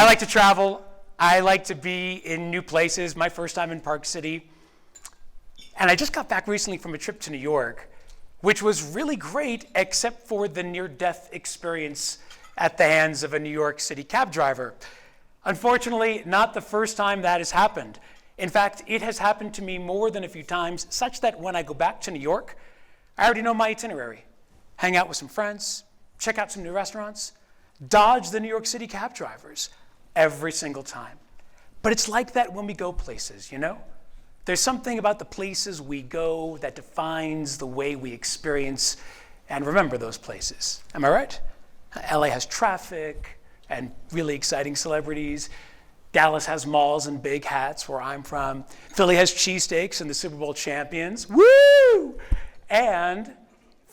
I like to travel. I like to be in new places. My first time in Park City. And I just got back recently from a trip to New York, which was really great, except for the near-death experience at the hands of a New York City cab driver. Unfortunately, not the first time that has happened. In fact, it has happened to me more than a few times, such that when I go back to New York, I already know my itinerary. Hang out with some friends, check out some new restaurants, dodge the New York City cab drivers every single time. But it's like that when we go places, you know? There's something about the places we go that defines the way we experience and remember those places. Am I right? LA has traffic and really exciting celebrities. Dallas has malls and big hats, where I'm from. Philly has cheesesteaks and the Super Bowl champions. Woo! And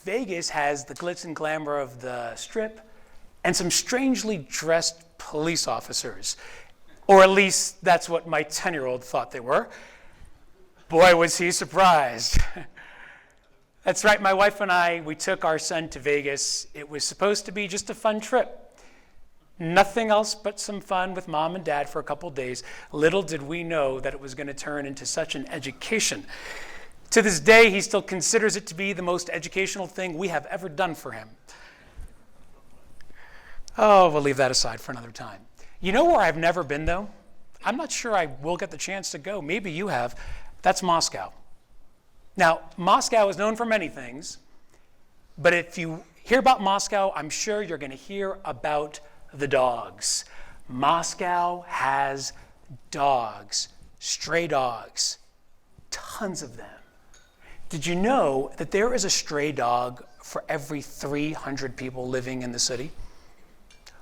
Vegas has the glitz and glamour of the Strip and some strangely dressed police officers. Or at least that's what my 10-year-old thought they were. Boy, was he surprised. That's right, my wife and I, we took our son to Vegas. It was supposed to be just a fun trip. Nothing else but some fun with mom and dad for a couple days. Little did we know that it was going to turn into such an education. To this day, he still considers it to be the most educational thing we have ever done for him. Oh, we'll leave that aside for another time. You know where I've never been, though? I'm not sure I will get the chance to go. Maybe you have. That's Moscow. Now, Moscow is known for many things, but if you hear about Moscow, I'm sure you're going to hear about the dogs. Moscow has dogs, stray dogs, tons of them. Did you know that there is a stray dog for every 300 people living in the city?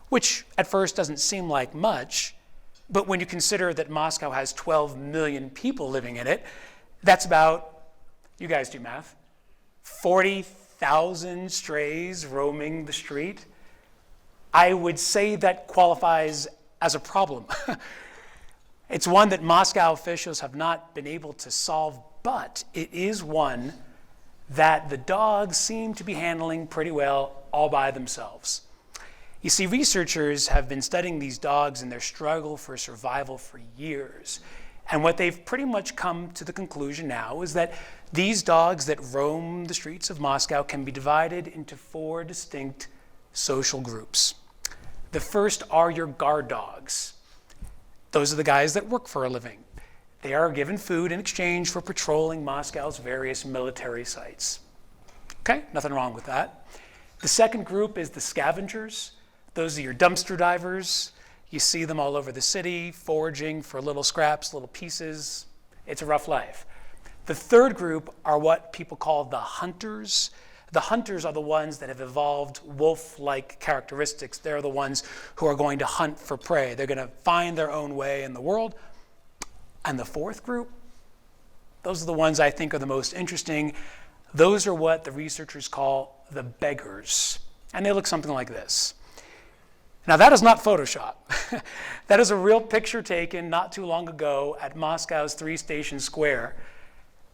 Which at first doesn't seem like much, but when you consider that Moscow has 12 million people living in it, that's about, you guys do math, 40,000 strays roaming the street. I would say that qualifies as a problem. It's one that Moscow officials have not been able to solve, but it is one that the dogs seem to be handling pretty well all by themselves. You see, researchers have been studying these dogs and their struggle for survival for years. And what they've pretty much come to the conclusion now is that these dogs that roam the streets of Moscow can be divided into 4 distinct social groups. The first are your guard dogs. Those are the guys that work for a living. They are given food in exchange for patrolling Moscow's various military sites. Okay, nothing wrong with that. The second group is the scavengers. Those are your dumpster divers. You see them all over the city, foraging for little scraps, little pieces. It's a rough life. The third group are what people call the hunters. The hunters are the ones that have evolved wolf-like characteristics. They're the ones who are going to hunt for prey. They're going to find their own way in the world. And the fourth group, those are the ones I think are the most interesting. Those are what the researchers call the beggars. And they look something like this. Now, that is not Photoshop. That is a real picture taken not too long ago at Moscow's 3-Station Square.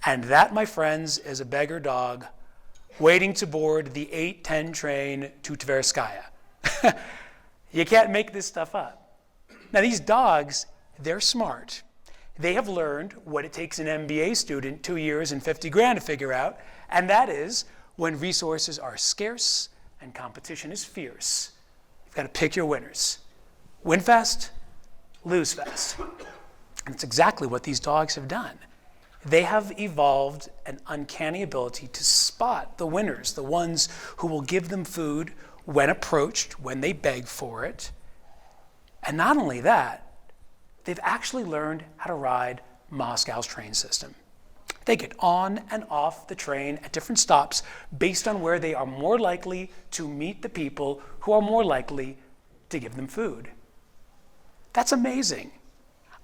And that, my friends, is a beggar dog waiting to board the 8:10 train to Tverskaya. You can't make this stuff up. Now, these dogs, they're smart. They have learned what it takes an MBA student 2 years and 50 grand to figure out, and that is when resources are scarce and competition is fierce. You've got to pick your winners. Win fast, lose fast. And it's exactly what these dogs have done. They have evolved an uncanny ability to spot the winners, the ones who will give them food when approached, when they beg for it. And not only that, they've actually learned how to ride Moscow's train system. They get on and off the train at different stops based on where they are more likely to meet the people who are more likely to give them food. That's amazing.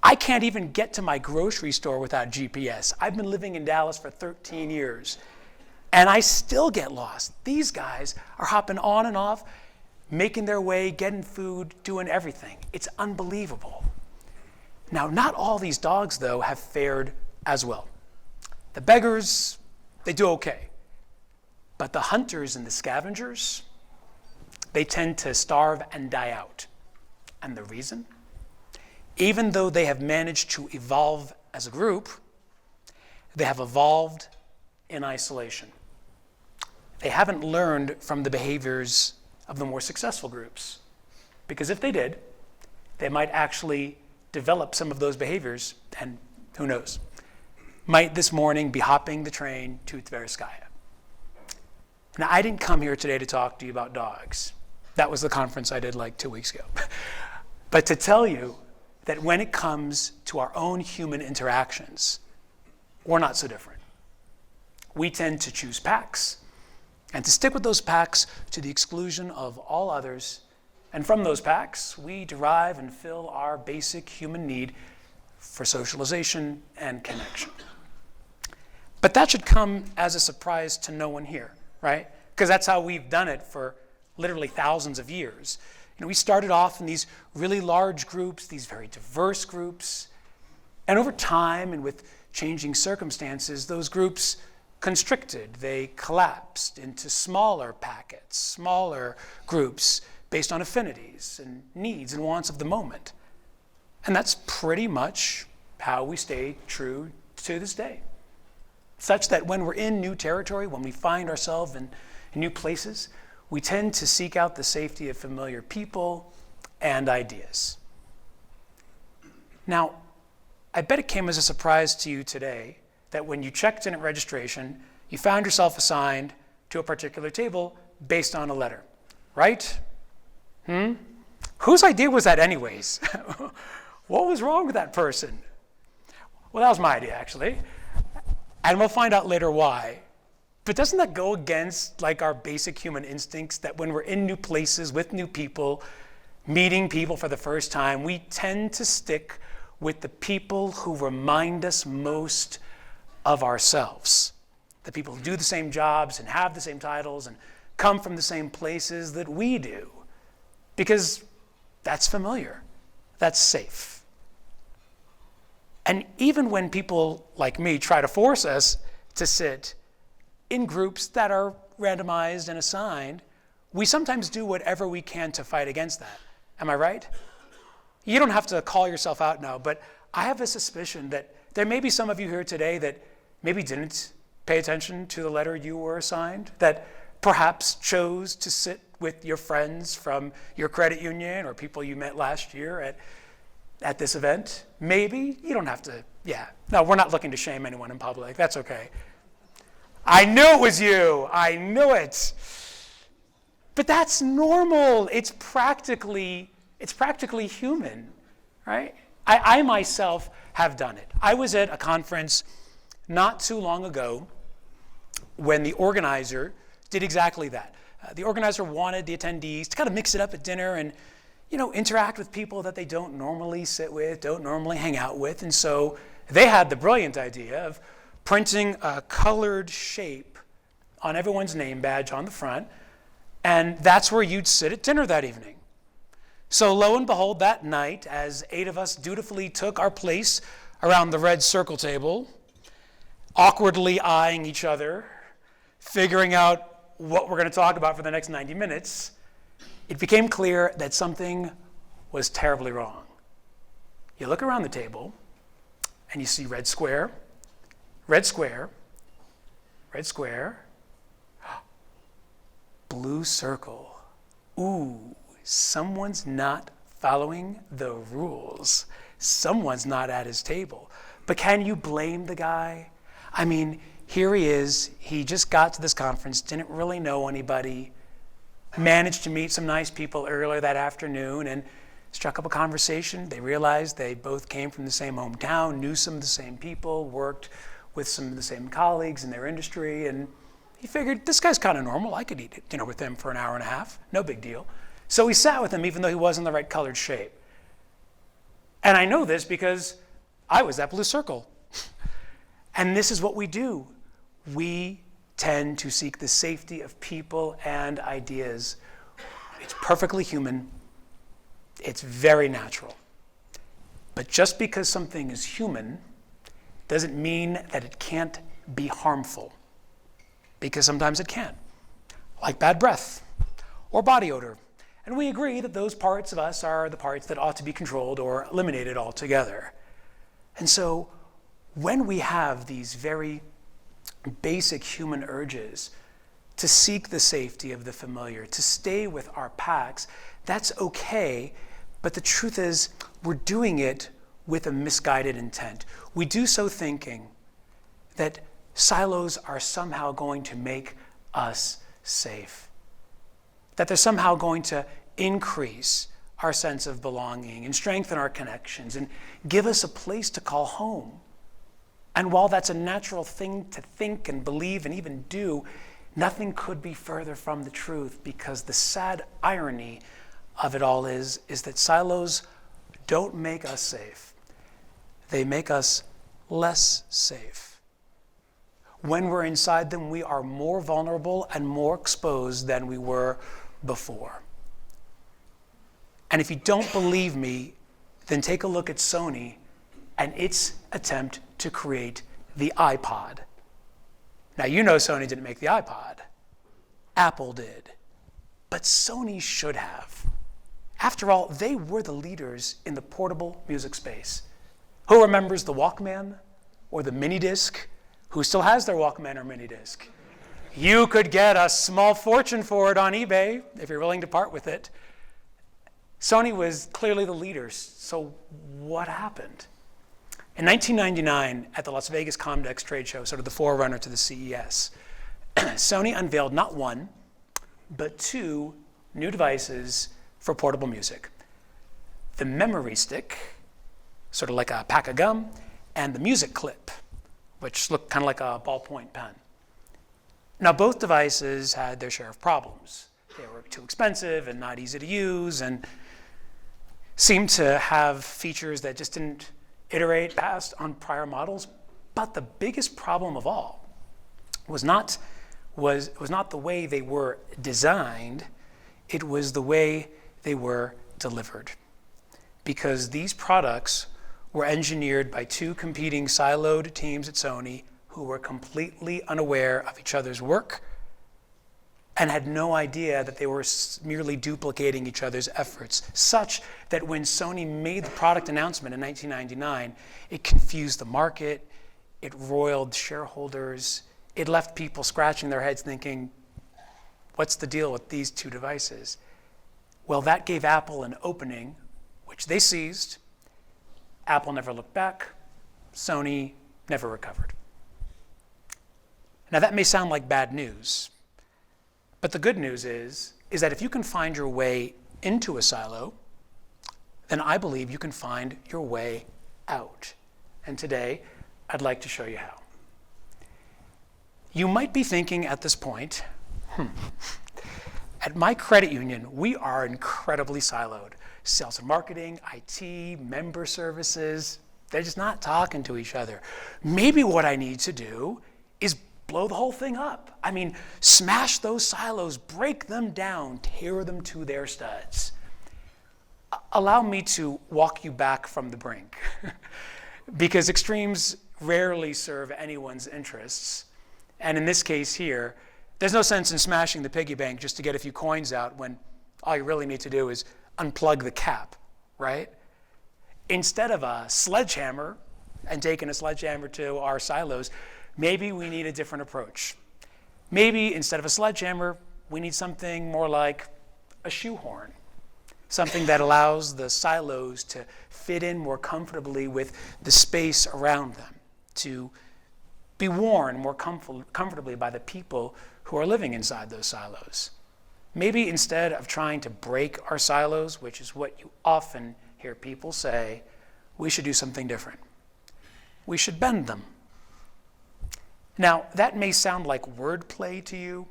I can't even get to my grocery store without GPS. I've been living in Dallas for 13 years, and I still get lost. These guys are hopping on and off, making their way, getting food, doing everything. It's unbelievable. Now, not all these dogs, though, have fared as well. The beggars, they do okay. But the hunters and the scavengers, they tend to starve and die out. And the reason? even though they have managed to evolve as a group, they have evolved in isolation. They haven't learned from the behaviors of the more successful groups. Because if they did, they might actually develop some of those behaviors, and who knows, might this morning be hopping the train to Tverskaya. Now, I didn't come here today to talk to you about dogs. That was the conference I did like 2 weeks ago. But to tell you that when it comes to our own human interactions, we're not so different. We tend to choose packs and to stick with those packs to the exclusion of all others. And from those packs, we derive and fill our basic human need for socialization and connection. But that should come as a surprise to no one here, right? Because that's how we've done it for literally thousands of years. We started off in these really large groups, these very diverse groups. And over time and with changing circumstances, those groups constricted. They collapsed into smaller packets, smaller groups based on affinities and needs and wants of the moment. And that's pretty much how we stay true to this day. Such that when we're in new territory, when we find ourselves in new places, we tend to seek out the safety of familiar people and ideas. Now, I bet it came as a surprise to you today that when you checked in at registration, you found yourself assigned to a particular table based on a letter, right? Whose idea was that anyways? What was wrong with that person? Well, that was my idea, actually. And we'll find out later why. But doesn't that go against our basic human instincts that when we're in new places with new people, meeting people for the first time, we tend to stick with the people who remind us most of ourselves, the people who do the same jobs and have the same titles and come from the same places that we do, because that's familiar, that's safe. And even when people like me try to force us to sit in groups that are randomized and assigned, we sometimes do whatever we can to fight against that. Am I right? You don't have to call yourself out now, but I have a suspicion that there may be some of you here today that maybe didn't pay attention to the letter you were assigned, that perhaps chose to sit with your friends from your credit union or people you met last year at this event. Maybe. You don't have to, No, we're not looking to shame anyone in public. That's okay. I knew it was you. I knew it. But that's normal. It's practically human, right? I myself have done it. I was at a conference not too long ago when the organizer did exactly that. The organizer wanted the attendees to kind of mix it up at dinner and, interact with people that they don't normally sit with, don't normally hang out with. And so they had the brilliant idea of printing a colored shape on everyone's name badge on the front, and that's where you'd sit at dinner that evening. So lo and behold, that night, as 8 of us dutifully took our place around the red circle table, awkwardly eyeing each other, figuring out what we're going to talk about for the next 90 minutes, it became clear that something was terribly wrong. You look around the table, and you see red square, red square, red square, blue circle. Ooh, someone's not following the rules. Someone's not at his table. But can you blame the guy? I mean, here he is. He just got to this conference, didn't really know anybody, managed to meet some nice people earlier that afternoon and struck up a conversation. They realized they both came from the same hometown, knew some of the same people, worked with some of the same colleagues in their industry, and he figured, this guy's kind of normal. I could eat dinner with him for an hour and a half. No big deal. So he sat with him even though he wasn't the right colored shape. And I know this because I was that blue circle. And this is what we do. We tend to seek the safety of people and ideas. It's perfectly human. It's very natural. But just because something is human doesn't mean that it can't be harmful. Because sometimes it can. Like bad breath or body odor. And we agree that those parts of us are the parts that ought to be controlled or eliminated altogether. And so when we have these very basic human urges to seek the safety of the familiar, to stay with our packs, that's okay, but the truth is we're doing it with a misguided intent. We do so thinking that silos are somehow going to make us safe, that they're somehow going to increase our sense of belonging and strengthen our connections and give us a place to call home. And while that's a natural thing to think and believe and even do, nothing could be further from the truth, because the sad irony of it all is that silos don't make us safe. They make us less safe. When we're inside them, we are more vulnerable and more exposed than we were before. And if you don't believe me, then take a look at Sony and its attempt to create the iPod. Now, you know Sony didn't make the iPod. Apple did. But Sony should have. After all, they were the leaders in the portable music space. Who remembers the Walkman or the mini disc? Who still has their Walkman or mini disc? You could get a small fortune for it on eBay if you're willing to part with it. Sony was clearly the leaders. So what happened? In 1999, at the Las Vegas Comdex trade show, sort of the forerunner to the CES, Sony unveiled not one, but two new devices for portable music. The memory stick, sort of like a pack of gum, and the music clip, which looked kind of like a ballpoint pen. Now, both devices had their share of problems. They were too expensive and not easy to use, and seemed to have features that just didn't iterate past on prior models. But the biggest problem of all was not the way they were designed, it was the way they were delivered. Because these products were engineered by two competing siloed teams at Sony who were completely unaware of each other's work and had no idea that they were merely duplicating each other's efforts, such that when Sony made the product announcement in 1999, it confused the market, it roiled shareholders, it left people scratching their heads thinking, what's the deal with these two devices? Well, that gave Apple an opening, which they seized. Apple never looked back. Sony never recovered. Now, that may sound like bad news, but the good news is that if you can find your way into a silo, then I believe you can find your way out. And today, I'd like to show you how. You might be thinking at this point, at my credit union, we are incredibly siloed. Sales and marketing, IT, member services, they're just not talking to each other. Maybe what I need to do is blow the whole thing up. I mean, smash those silos, break them down, tear them to their studs. Allow me to walk you back from the brink, because extremes rarely serve anyone's interests. And in this case here, there's no sense in smashing the piggy bank just to get a few coins out when all you really need to do is unplug the cap, right? Instead of a sledgehammer and taking a sledgehammer to our silos, maybe we need a different approach. Maybe instead of a sledgehammer, we need something more like a shoehorn, something that allows the silos to fit in more comfortably with the space around them, to be worn more comfortably by the people who are living inside those silos. Maybe instead of trying to break our silos, which is what you often hear people say, we should do something different. We should bend them. Now, that may sound like wordplay to you,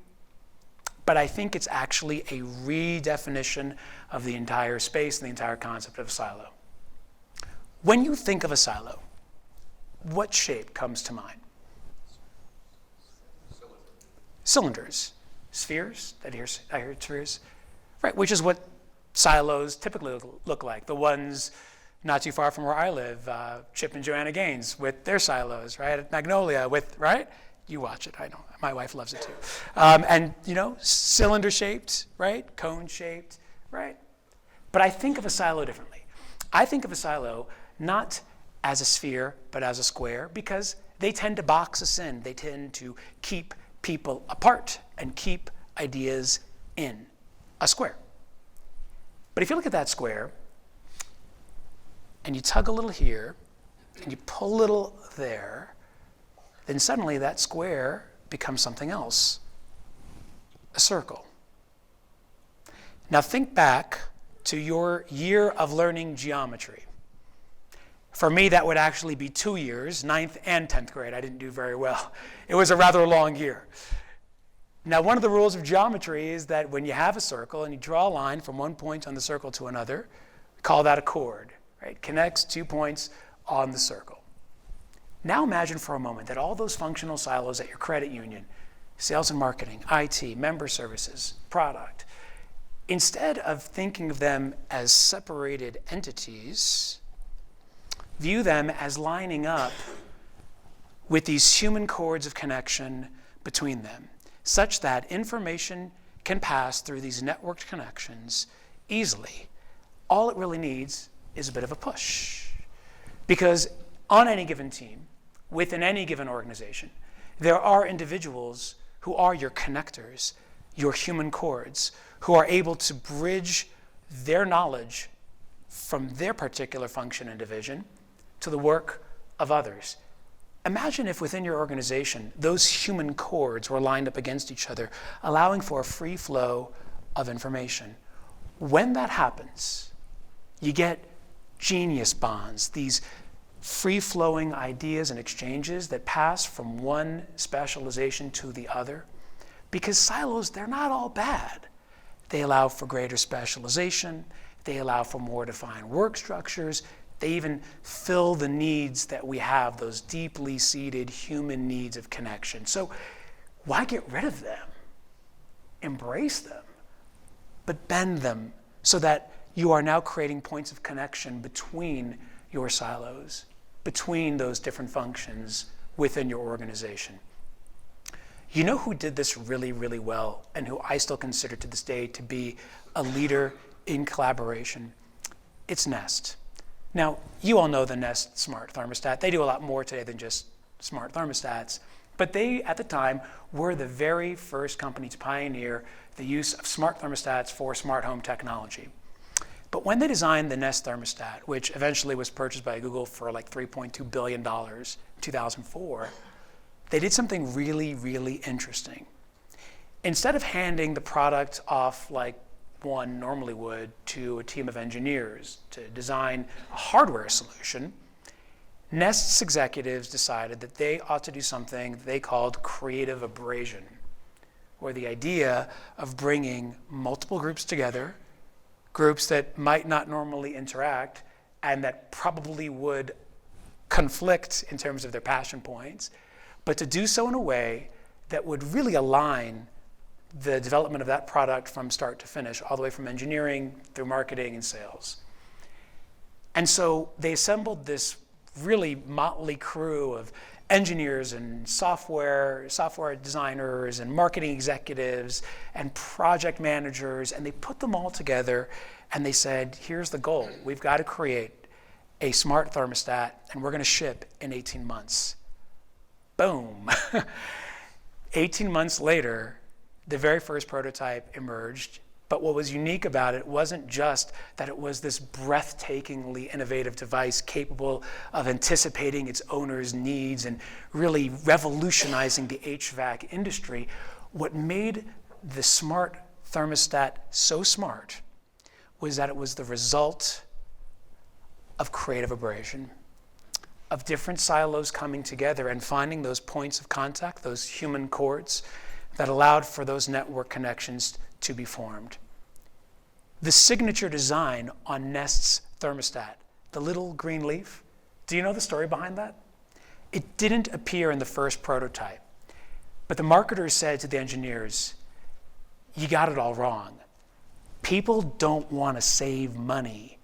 but I think it's actually a redefinition of the entire space and the entire concept of a silo. When you think of a silo, what shape comes to mind? Cylinders. Spheres? I heard spheres. Right, which is what silos typically look like. The ones not too far from where I live, Chip and Joanna Gaines with their silos, right? At Magnolia with, right? You watch it, I know. My wife loves it too. And, cylinder-shaped, right? Cone-shaped, right? But I think of a silo differently. I think of a silo not as a sphere, but as a square, because they tend to box us in. They tend to keep people apart and keep ideas in a square. But if you look at that square, and you tug a little here, and you pull a little there, then suddenly that square becomes something else, a circle. Now think back to your year of learning geometry. For me, that would actually be 2 years, 9th and 10th grade. I didn't do very well. It was a rather long year. Now, one of the rules of geometry is that when you have a circle and you draw a line from one point on the circle to another, we call that a chord, right? Connects 2 points on the circle. Now imagine for a moment that all those functional silos at your credit union, sales and marketing, IT, member services, product, instead of thinking of them as separated entities, view them as lining up with these human cords of connection between them, such that information can pass through these networked connections easily. All it really needs is a bit of a push. Because on any given team, within any given organization, there are individuals who are your connectors, your human cords, who are able to bridge their knowledge from their particular function and division to the work of others. Imagine if within your organization, those human cords were lined up against each other, allowing for a free flow of information. When that happens, you get genius bonds, these free-flowing ideas and exchanges that pass from one specialization to the other. Because silos, they're not all bad. They allow for greater specialization. They allow for more defined work structures. They even fill the needs that we have, those deeply seated human needs of connection. So why get rid of them? Embrace them, but bend them so that you are now creating points of connection between your silos, between those different functions within your organization. You know who did this really, really well, and who I still consider to this day to be a leader in collaboration? It's Nest. Now, you all know the Nest Smart Thermostat. They do a lot more today than just smart thermostats, but they, at the time, were the very first company to pioneer the use of smart thermostats for smart home technology. But when they designed the Nest thermostat, which eventually was purchased by Google for like $3.2 billion in 2004, they did something really, really interesting. Instead of handing the product off like one normally would to a team of engineers to design a hardware solution, Nest's executives decided that they ought to do something they called creative abrasion, or the idea of bringing multiple groups together, groups that might not normally interact and that probably would conflict in terms of their passion points, but to do so in a way that would really align the development of that product from start to finish, all the way from engineering through marketing and sales. And so they assembled this really motley crew of engineers and software designers and marketing executives and project managers, and they put them all together and they said, here's the goal. We've got to create a smart thermostat and we're going to ship in 18 months. Boom. 18 months later, the very first prototype emerged, but what was unique about it wasn't just that it was this breathtakingly innovative device capable of anticipating its owner's needs and really revolutionizing the HVAC industry. What made the smart thermostat so smart was that it was the result of creative abrasion, of different silos coming together and finding those points of contact, those human cords, that allowed for those network connections to be formed. The signature design on Nest's thermostat, the little green leaf, do you know the story behind that? It didn't appear in the first prototype, but the marketers said to the engineers, you got it all wrong. People don't want to save money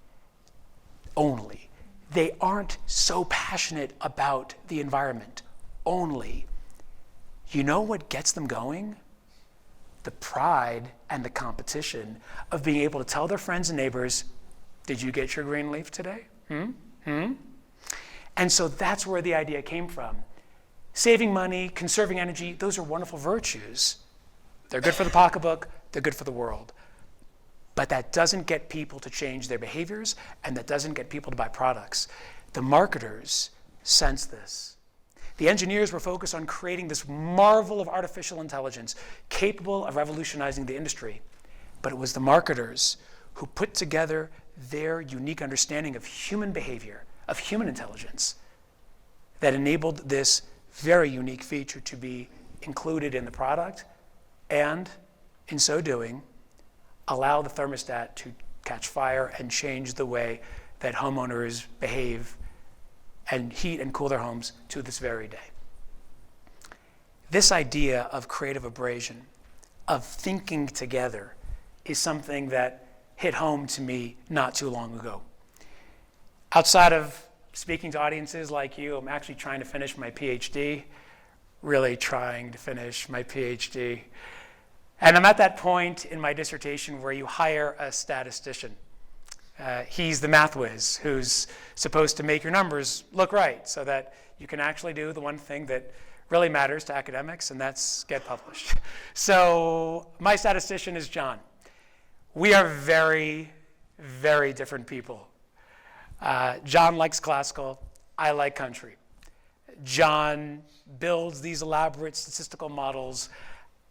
only. They aren't so passionate about the environment only. You know what gets them going? the pride and the competition of being able to tell their friends and neighbors, did you get your green leaf today? And so that's where the idea came from. Saving money, conserving energy, those are wonderful virtues. They're good for the pocketbook, they're good for the world. But that doesn't get people to change their behaviors, and that doesn't get people to buy products. The marketers sense this. The engineers were focused on creating this marvel of artificial intelligence capable of revolutionizing the industry. But it was the marketers who put together their unique understanding of human behavior, of human intelligence, that enabled this very unique feature to be included in the product, and in so doing, allow the thermostat to catch fire and change the way that homeowners behave and heat and cool their homes to this very day. This idea of creative abrasion, of thinking together, is something that hit home to me not too long ago. Outside of speaking to audiences like you, I'm actually trying to finish my PhD, really trying to finish my PhD. And I'm at that point in my dissertation where you hire a statistician. He's the math whiz who's supposed to make your numbers look right so that you can actually do the one thing that really matters to academics, and that's get published. So my statistician is John. We are very, very different people. John likes classical, I like country. John builds these elaborate statistical models.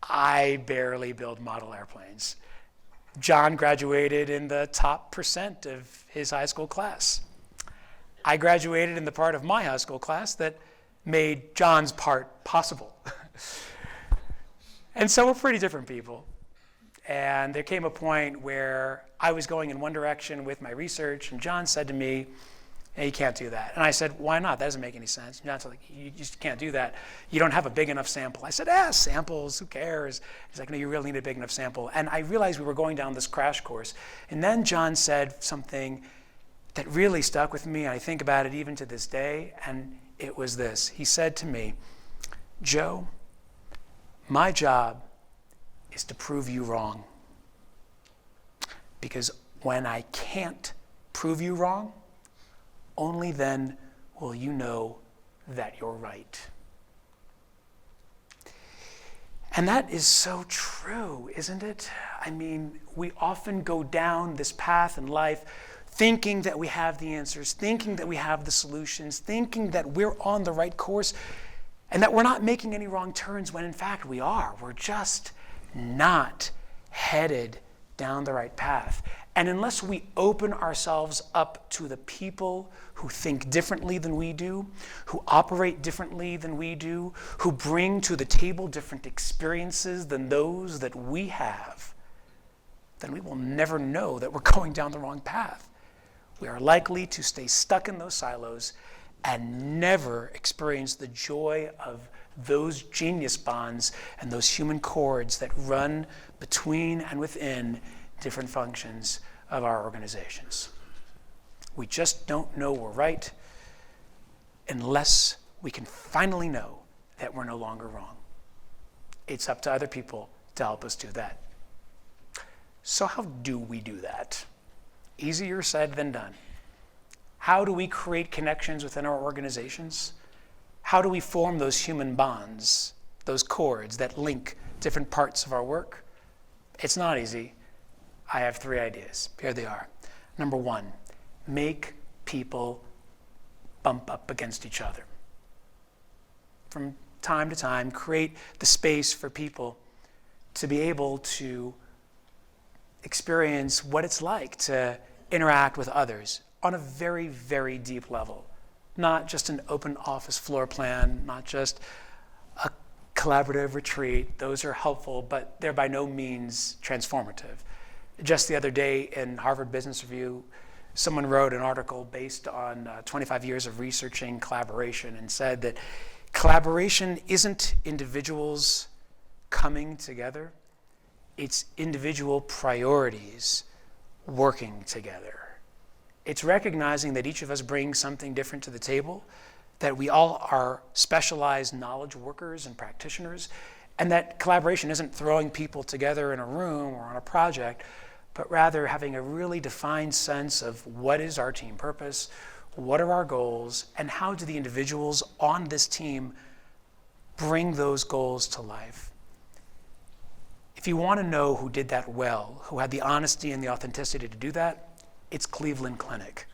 I barely build model airplanes. John graduated in the top percent of his high school class. I graduated in the part of my high school class that made John's part possible. And so we're pretty different people. And there came a point where I was going in one direction with my research, and John said to me, hey, you can't do that. And I said, why not? That doesn't make any sense. And John said, you just can't do that. You don't have a big enough sample. I said, samples, who cares? He's like, no, you really need a big enough sample. And I realized we were going down this crash course. And then John said something that really stuck with me. I think about it even to this day, and it was this. He said to me, Joe, my job is to prove you wrong. Because when I can't prove you wrong, only then will you know that you're right. And that is so true, isn't it? I mean, we often go down this path in life thinking that we have the answers, thinking that we have the solutions, thinking that we're on the right course, and that we're not making any wrong turns when in fact we are. We're just not headed down the right path. And unless we open ourselves up to the people who think differently than we do, who operate differently than we do, who bring to the table different experiences than those that we have, then we will never know that we're going down the wrong path. We are likely to stay stuck in those silos and never experience the joy of those genius bonds and those human chords that run between and within different functions of our organizations. We just don't know we're right unless we can finally know that we're no longer wrong. It's up to other people to help us do that. So how do we do that? Easier said than done. How do we create connections within our organizations? How do we form those human bonds, those chords that link different parts of our work? It's not easy. I have 3 ideas. Here they are. Number 1, make people bump up against each other. From time to time, create the space for people to be able to experience what it's like to interact with others on a very, very deep level. Not just an open office floor plan, not just a collaborative retreat. Those are helpful, but they're by no means transformative. Just the other day in Harvard Business Review, someone wrote an article based on 25 years of researching collaboration and said that collaboration isn't individuals coming together, it's individual priorities working together. It's recognizing that each of us brings something different to the table, that we all are specialized knowledge workers and practitioners, And that collaboration isn't throwing people together in a room or on a project, but rather having a really defined sense of what is our team purpose, what are our goals, and how do the individuals on this team bring those goals to life. If you want to know who did that well, who had the honesty and the authenticity to do that, it's Cleveland Clinic.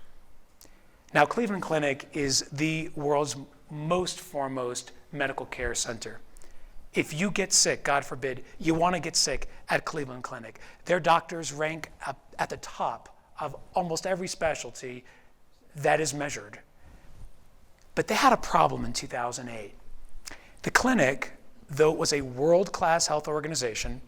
Now, Cleveland Clinic is the world's most foremost medical care center. If you get sick, God forbid, you want to get sick at Cleveland Clinic. Their doctors rank up at the top of almost every specialty that is measured. But they had a problem in 2008. The clinic, though it was a world-class health organization,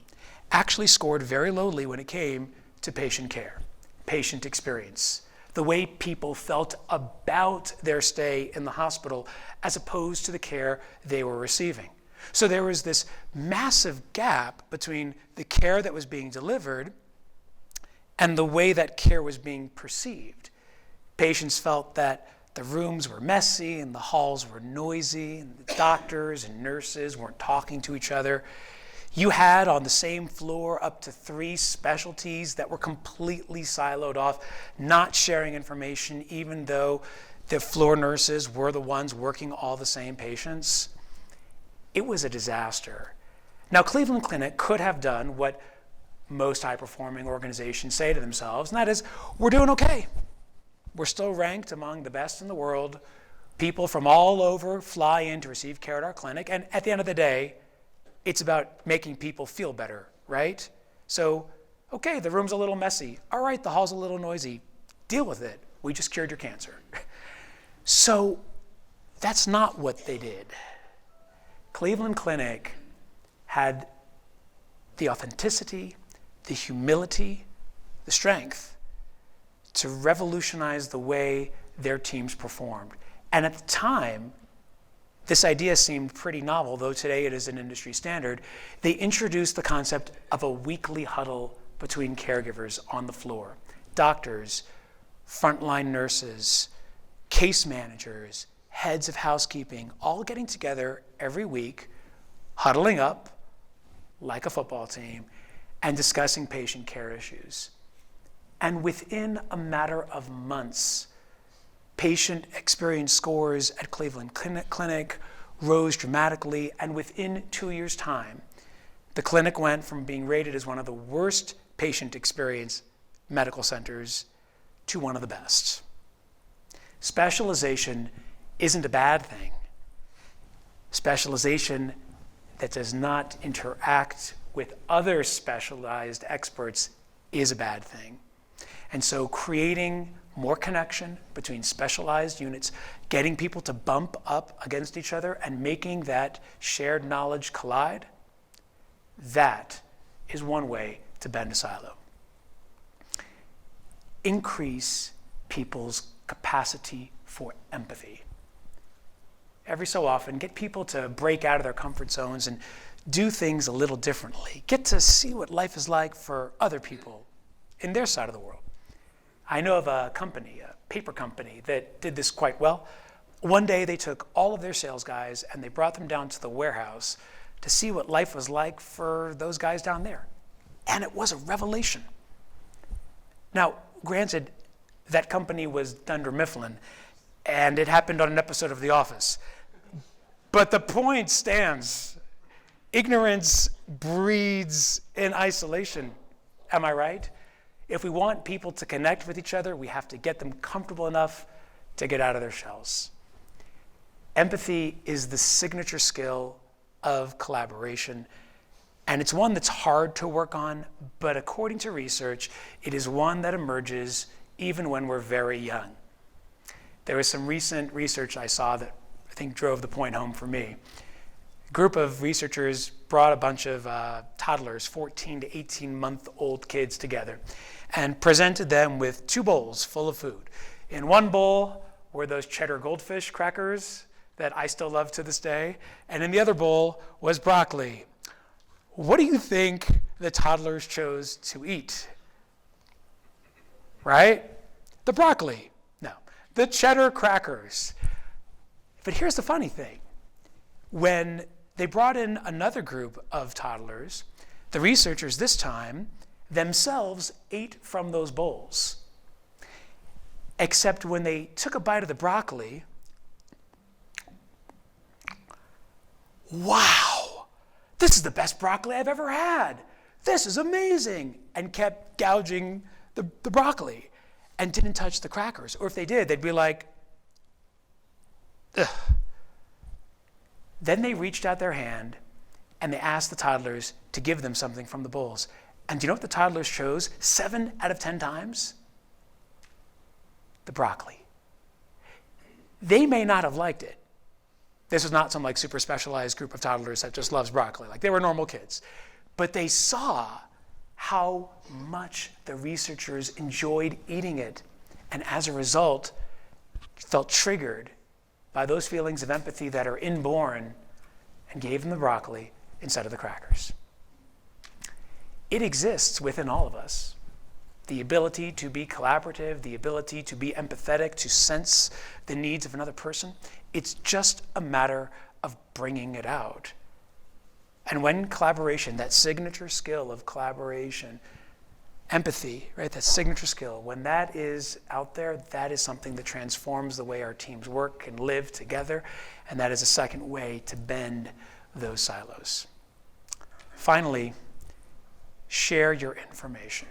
actually scored very lowly when it came to patient care, patient experience, the way people felt about their stay in the hospital as opposed to the care they were receiving. So there was this massive gap between the care that was being delivered and the way that care was being perceived. Patients felt that the rooms were messy and the halls were noisy and the doctors and nurses weren't talking to each other. You had on the same floor up to 3 specialties that were completely siloed off, not sharing information even though the floor nurses were the ones working all the same patients. It was a disaster. Now, Cleveland Clinic could have done what most high-performing organizations say to themselves, and that is, we're doing okay. We're still ranked among the best in the world. People from all over fly in to receive care at our clinic, and at the end of the day, it's about making people feel better, right? So, okay, the room's a little messy. All right, the hall's a little noisy. Deal with it. We just cured your cancer. So, that's not what they did. Cleveland Clinic had the authenticity, the humility, the strength to revolutionize the way their teams performed. And at the time, this idea seemed pretty novel, though today it is an industry standard. They introduced the concept of a weekly huddle between caregivers on the floor. Doctors, frontline nurses, case managers, heads of housekeeping, all getting together every week, huddling up like a football team, and discussing patient care issues. And within a matter of months, patient experience scores at Cleveland Clinic rose dramatically, and within 2 years' time, the clinic went from being rated as one of the worst patient experience medical centers to one of the best. Specialization isn't a bad thing. Specialization that does not interact with other specialized experts is a bad thing. And so creating more connection between specialized units, getting people to bump up against each other and making that shared knowledge collide, that is one way to bend a silo. Increase people's capacity for empathy. Every so often, get people to break out of their comfort zones and do things a little differently. Get to see what life is like for other people in their side of the world. I know of a company, a paper company, that did this quite well. One day they took all of their sales guys and they brought them down to the warehouse to see what life was like for those guys down there. And it was a revelation. Now, granted, that company was Dunder Mifflin, and it happened on an episode of The Office. But the point stands. Ignorance breeds in isolation. Am I right? If we want people to connect with each other, we have to get them comfortable enough to get out of their shells. Empathy is the signature skill of collaboration, and it's one that's hard to work on, but according to research, it is one that emerges even when we're very young. There was some recent research I saw that I think drove the point home for me. A group of researchers brought a bunch of toddlers, 14 to 18-month-old kids together, and presented them with 2 bowls full of food. In one bowl were those cheddar goldfish crackers that I still love to this day, and in the other bowl was broccoli. What do you think the toddlers chose to eat? Right? The broccoli. No, the cheddar crackers. But here's the funny thing. When they brought in another group of toddlers. The researchers this time themselves ate from those bowls. Except when they took a bite of the broccoli, wow, this is the best broccoli I've ever had. This is amazing, and kept gouging the broccoli and didn't touch the crackers. Or if they did, they'd be like, ugh. Then they reached out their hand and they asked the toddlers to give them something from the bowls. And do you know what the toddlers chose 7 out of 10 times? The broccoli. They may not have liked it. This was not some like super specialized group of toddlers that just loves broccoli. Like they were normal kids. But they saw how much the researchers enjoyed eating it. And as a result, felt triggered by those feelings of empathy that are inborn and gave them the broccoli instead of the crackers. It exists within all of us. The ability to be collaborative, the ability to be empathetic, to sense the needs of another person. It's just a matter of bringing it out. And when collaboration, that signature skill of collaboration, empathy, right, that signature skill, when that is out there, that is something that transforms the way our teams work and live together, and that is a second way to bend those silos. Finally, share your information.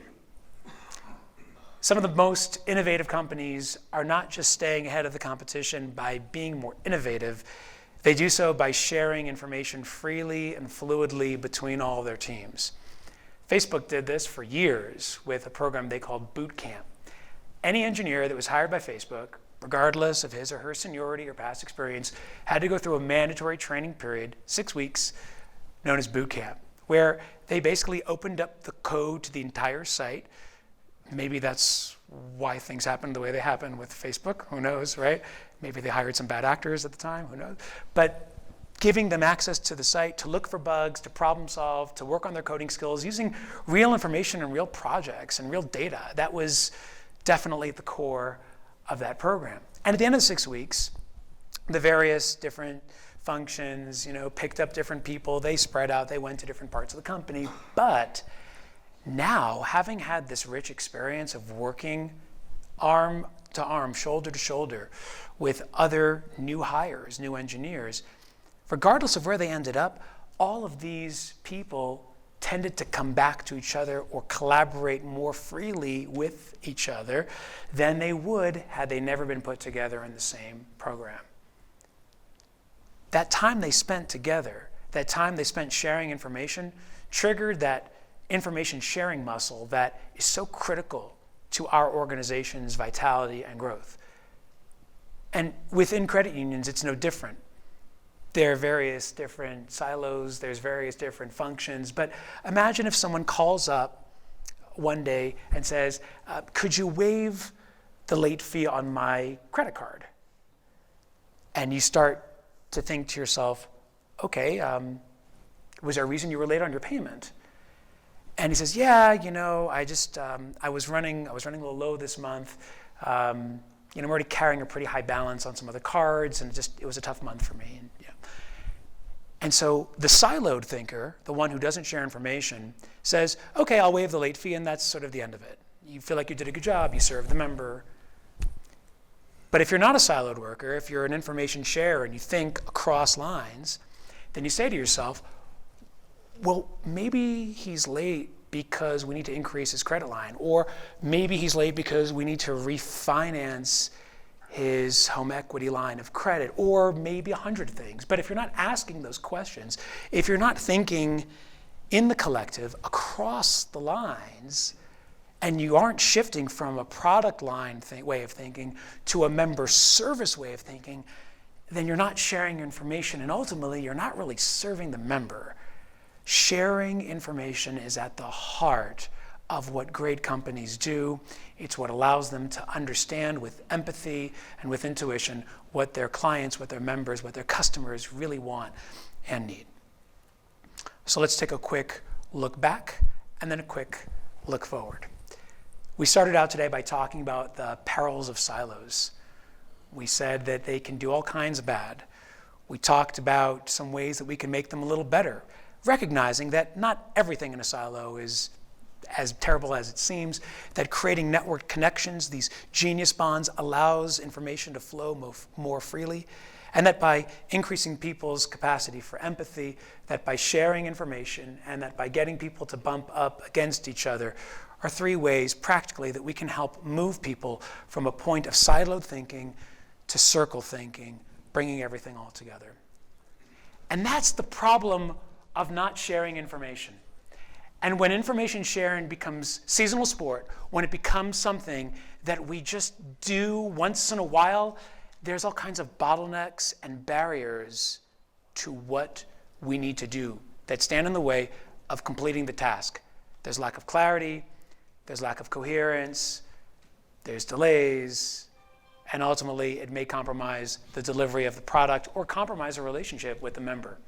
Some of the most innovative companies are not just staying ahead of the competition by being more innovative, they do so by sharing information freely and fluidly between all of their teams. Facebook did this for years with a program they called Boot Camp. Any engineer that was hired by Facebook, regardless of his or her seniority or past experience, had to go through a mandatory training period, 6 weeks, known as Boot Camp, where they basically opened up the code to the entire site. Maybe that's why things happened the way they happened with Facebook, who knows, right? Maybe they hired some bad actors at the time, who knows? But giving them access to the site to look for bugs, to problem solve, to work on their coding skills, using real information and real projects and real data. That was definitely at the core of that program. And at the end of the 6 weeks, the various different functions, picked up different people, they spread out, they went to different parts of the company. But now, having had this rich experience of working arm to arm, shoulder to shoulder with other new hires, new engineers, regardless of where they ended up, all of these people tended to come back to each other or collaborate more freely with each other than they would had they never been put together in the same program. That time they spent together, that time they spent sharing information, triggered that information sharing muscle that is so critical to our organization's vitality and growth. And within credit unions, it's no different. There are various different silos, there's various different functions, but imagine if someone calls up one day and says, could you waive the late fee on my credit card? And you start to think to yourself, okay, was there a reason you were late on your payment? And he says, yeah, I was running a little low this month. I'm already carrying a pretty high balance on some other cards, and it was a tough month for me. And so the siloed thinker, the one who doesn't share information, says, okay, I'll waive the late fee, and that's sort of the end of it. You feel like you did a good job, you served the member. But if you're not a siloed worker, if you're an information sharer and you think across lines, then you say to yourself, well, maybe he's late because we need to increase his credit line, or maybe he's late because we need to refinance his home equity line of credit, or maybe 100 things. But if you're not asking those questions, if you're not thinking in the collective across the lines, and you aren't shifting from a product line way of thinking to a member service way of thinking, then you're not sharing your information, and ultimately you're not really serving the member. Sharing information is at the heart of what great companies do. It's what allows them to understand with empathy and with intuition what their clients, what their members, what their customers really want and need. So let's take a quick look back and then a quick look forward. We started out today by talking about the perils of silos. We said that they can do all kinds of bad. We talked about some ways that we can make them a little better, recognizing that not everything in a silo is as terrible as it seems, that creating networked connections, these genius bonds, allows information to flow more freely, and that by increasing people's capacity for empathy, that by sharing information, and that by getting people to bump up against each other are three ways practically that we can help move people from a point of siloed thinking to circle thinking, bringing everything all together. And that's the problem of not sharing information. And when information sharing becomes seasonal sport, when it becomes something that we just do once in a while, there's all kinds of bottlenecks and barriers to what we need to do that stand in the way of completing the task. There's lack of clarity, there's lack of coherence, there's delays, and ultimately it may compromise the delivery of the product or compromise a relationship with the member.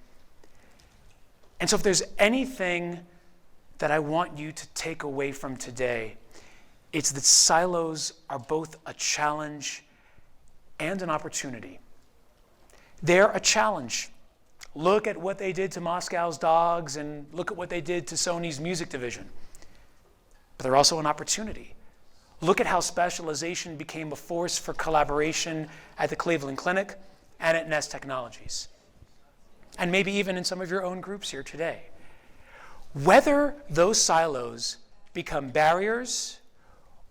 And so if there's anything that I want you to take away from today, it's that silos are both a challenge and an opportunity. They're a challenge. Look at what they did to Moscow's Dogs and look at what they did to Sony's music division. But they're also an opportunity. Look at how specialization became a force for collaboration at the Cleveland Clinic and at Nest Technologies. And maybe even in some of your own groups here today. Whether those silos become barriers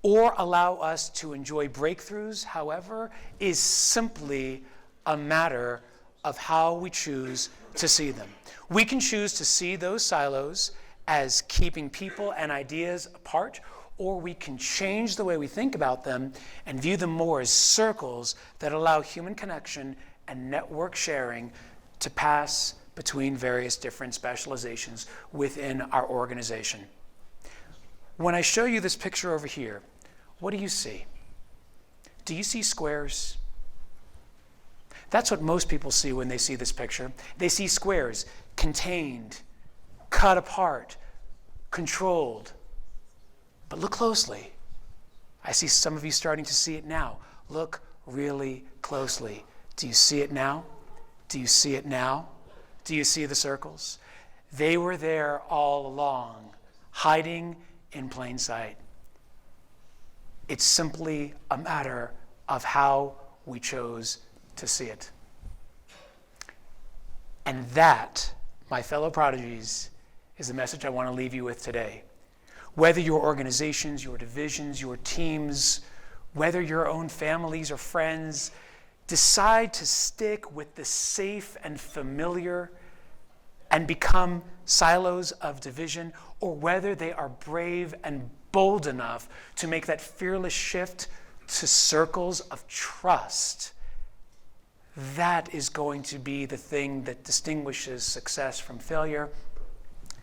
or allow us to enjoy breakthroughs, however, is simply a matter of how we choose to see them. We can choose to see those silos as keeping people and ideas apart, or we can change the way we think about them and view them more as circles that allow human connection and network sharing to pass between various different specializations within our organization. When I show you this picture over here, what do you see? Do you see squares? That's what most people see when they see this picture. They see squares, contained, cut apart, controlled. But look closely. I see some of you starting to see it now. Look really closely. Do you see it now? Do you see it now? Do you see the circles? They were there all along, hiding in plain sight. It's simply a matter of how we chose to see it. And that, my fellow prodigies, is the message I want to leave you with today. Whether your organizations, your divisions, your teams, whether your own families or friends decide to stick with the safe and familiar and become silos of division, or whether they are brave and bold enough to make that fearless shift to circles of trust, that is going to be the thing that distinguishes success from failure,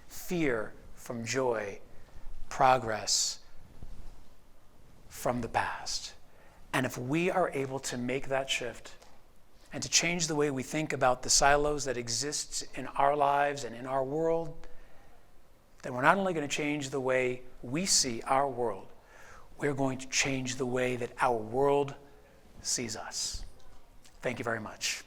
fear from joy, progress from the past. And if we are able to make that shift and to change the way we think about the silos that exist in our lives and in our world, then we're not only going to change the way we see our world, we're going to change the way that our world sees us. Thank you very much.